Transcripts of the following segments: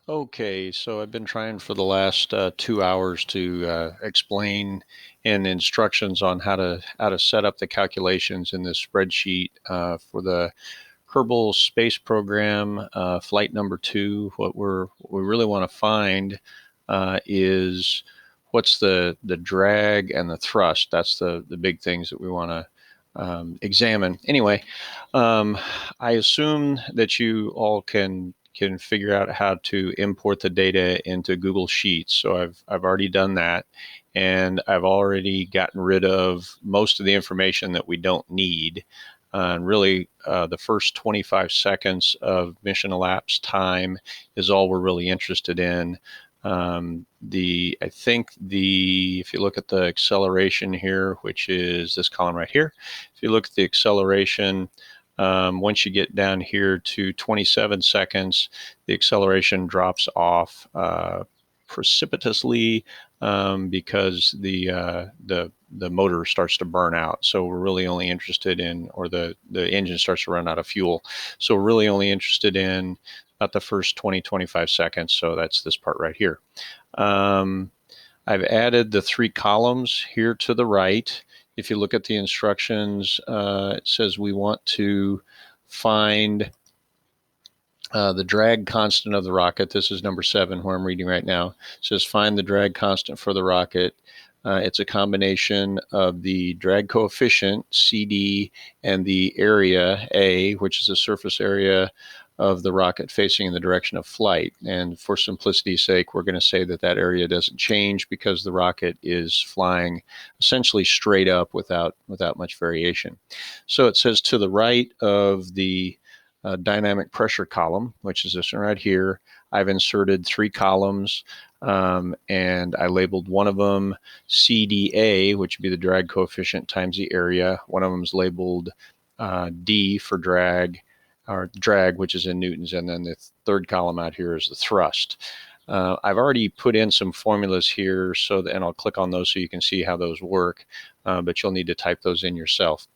Okay, so I've been trying for the last 2 hours to explain in instructions on how to set up the calculations in this spreadsheet for the Kerbal Space Program, flight number 2. What we really want to find is what's the drag and the thrust. That's the big things that we want to examine. Anyway, um, I assume that you all can figure out how to import the data into Google Sheets. So I've already done that, and I've already gotten rid of most of the information that we don't need. And really, the first 25 seconds of mission elapsed time is all we're really interested in. I think if you look at the acceleration here, which is this column right here, if you look at the acceleration, once you get down here to 27 seconds, the acceleration drops off precipitously because the motor starts to burn out. So we're really only interested in, or the engine starts to run out of fuel. So we're really only interested in about the first 25 seconds. So that's this part right here. Um, I've added the 3 columns here to the right. If you look at the instructions, it says we want to find the drag constant of the rocket. This is number 7 where I'm reading right now. It says find the drag constant for the rocket. It's a combination of the drag coefficient, CD, and the area, A, which is the surface area of the rocket facing in the direction of flight. And for simplicity's sake, we're going to say that that area doesn't change because the rocket is flying essentially straight up without much variation. So it says to the right of the dynamic pressure column, which is this one right here, I've inserted 3 columns, and I labeled one of them CDA, which would be the drag coefficient times the area. One of them is labeled D for drag, which is in newtons, and then the third column out here is the thrust. I've already put in some formulas here, and I'll click on those so you can see how those work, but you'll need to type those in yourself.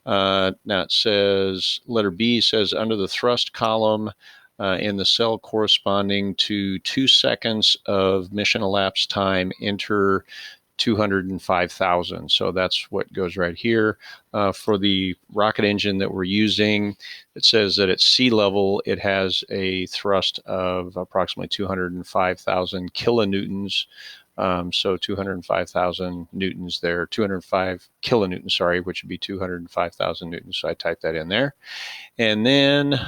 Now it says, letter B says under the thrust column, in the cell corresponding to 2 seconds of mission elapsed time, enter 205,000. So that's what goes right here. For the rocket engine that we're using, it says that at sea level, it has a thrust of approximately 205,000 kilonewtons. So 205,000 newtons there, 205 kilonewtons, sorry, which would be 205,000 newtons. So I typed that in there. And then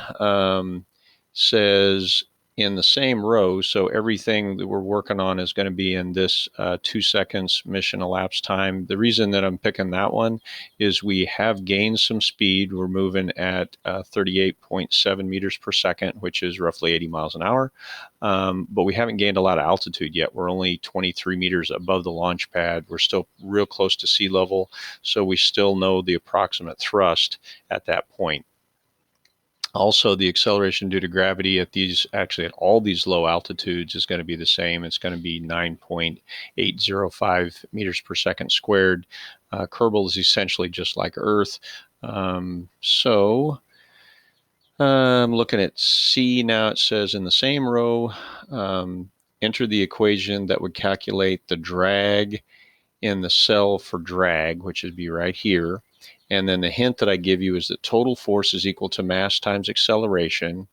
says in the same row, so everything that we're working on is going to be in this 2 seconds mission elapsed time. The reason that I'm picking that one is we have gained some speed. We're moving at 38.7 meters per second, which is roughly 80 miles an hour. But we haven't gained a lot of altitude yet. We're only 23 meters above the launch pad. We're still real close to sea level, so we still know the approximate thrust at that point. Also, the acceleration due to gravity at all these low altitudes is going to be the same. It's going to be 9.805 meters per second squared. Kerbal is essentially just like Earth. So I'm looking at C now. It says in the same row, enter the equation that would calculate the drag in the cell for drag, which would be right here. And then the hint that I give you is that total force is equal to mass times acceleration.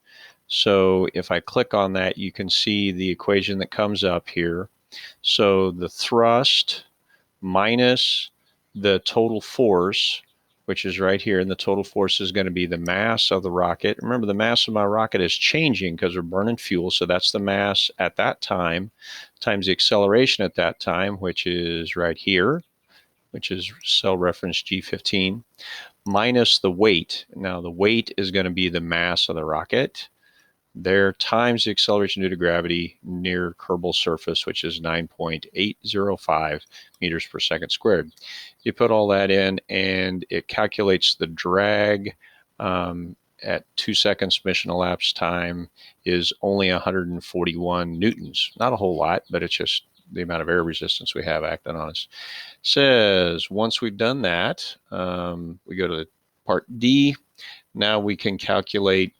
So if I click on that, you can see the equation that comes up here. So the thrust minus the total force, which is right here, and the total force is going to be the mass of the rocket. Remember, the mass of my rocket is changing because we're burning fuel, so that's the mass at that time, times the acceleration at that time, which is right here, which is cell reference G15, minus the weight. Now, the weight is going to be the mass of the rocket there times the acceleration due to gravity near Kerbal surface, which is 9.805 meters per second squared. You put all that in, and it calculates the drag at 2 seconds mission elapsed time is only 141 newtons. Not a whole lot, but it's just the amount of air resistance we have acting on us. Says once we've done that, we go to part D. Now we can calculate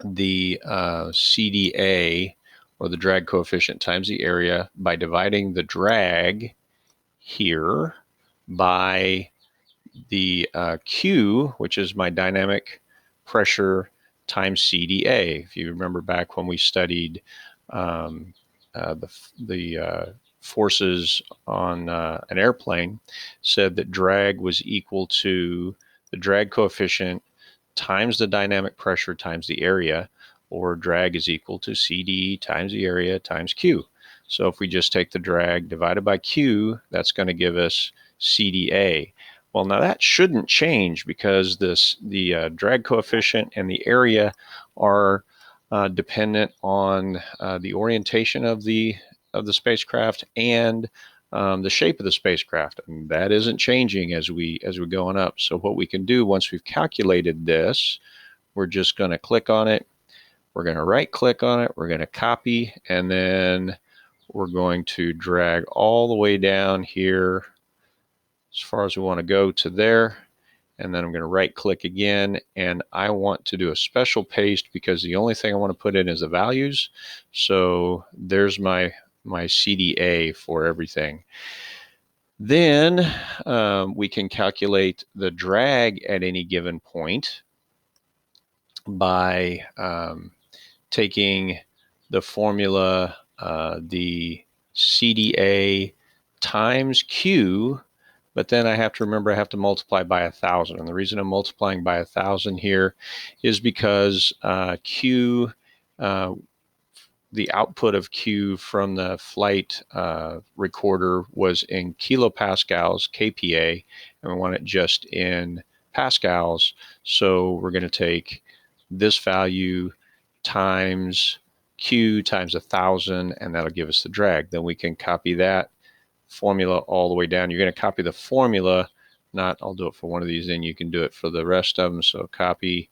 the CDA, or the drag coefficient times the area by dividing the drag here by the Q, which is my dynamic pressure times CDA. If you remember back when we studied um, the forces on an airplane, said that drag was equal to the drag coefficient times the dynamic pressure times the area, or drag is equal to CD times the area times Q. So if we just take the drag divided by Q, that's going to give us CDA. Well, now that shouldn't change because the drag coefficient and the area are dependent on the orientation of the spacecraft and the shape of the spacecraft, and that isn't changing as we're going up. So what we can do once we've calculated this, we're just going to click on it. We're going to right click on it. We're going to copy, and then we're going to drag all the way down here as far as we want to go to there. And then I'm going to right click again, and I want to do a special paste because the only thing I want to put in is the values. So there's my CDA for everything. Then we can calculate the drag at any given point by taking the formula, the CDA times Q, but then I have to remember I have to multiply by 1,000. And the reason I'm multiplying by 1,000 here is because Q, the output of Q from the flight recorder was in kilopascals, kPa, and we want it just in pascals. So we're going to take this value times Q times 1,000, and that'll give us the drag. Then we can copy that formula all the way down. You're going to copy the formula, not, I'll do it for one of these, and you can do it for the rest of them. So copy,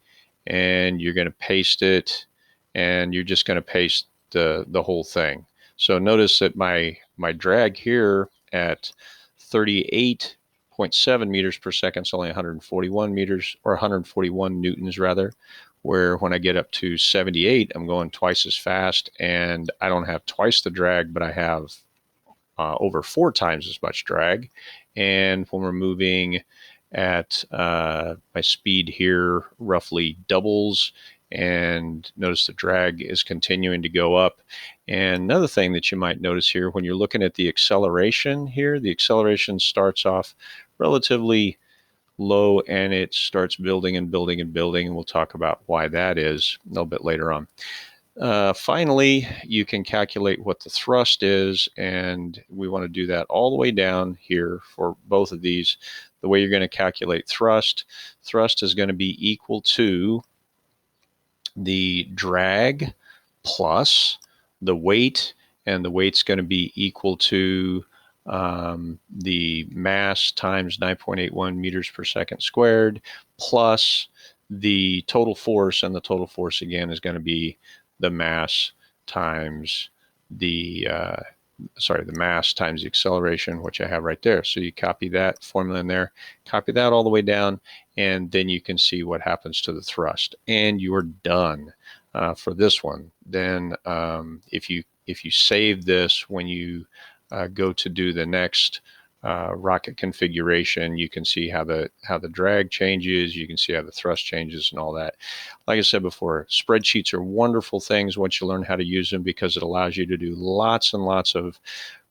and you're going to paste it, and you're just going to paste the whole thing. So notice that my drag here at 38.7 meters per second is only 141 meters, or 141 newtons rather, where when I get up to 78, I'm going twice as fast, and I don't have twice the drag, but I have over 4 times as much drag. And when we're moving at my speed here roughly doubles, and notice the drag is continuing to go up. And another thing that you might notice here, when you're looking at the acceleration here, the acceleration starts off relatively low, and it starts building and building and building, and we'll talk about why that is a little bit later on. Finally, you can calculate what the thrust is, and we want to do that all the way down here for both of these. The way you're going to calculate thrust is going to be equal to the drag plus the weight, and the weight's going to be equal to the mass times 9.81 meters per second squared plus the total force, and the total force again is going to be the mass times the mass times the acceleration, which I have right there. So you copy that formula in there, copy that all the way down, and then you can see what happens to the thrust, and you're done for this one. Then if you save this when you go to do the next rocket configuration, you can see how the drag changes, you can see how the thrust changes and all that. Like I said before, spreadsheets are wonderful things once you learn how to use them, because it allows you to do lots and lots of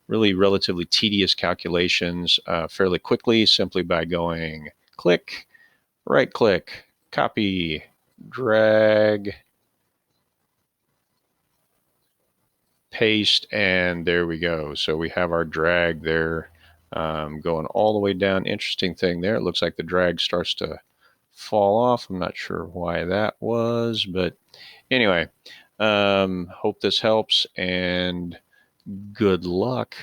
really relatively tedious calculations fairly quickly, simply by going click, right click, copy, drag, paste, and there we go. So we have our drag there going all the way down. Interesting thing there, it looks like the drag starts to fall off. I'm not sure why that was, but anyway, hope this helps, and good luck.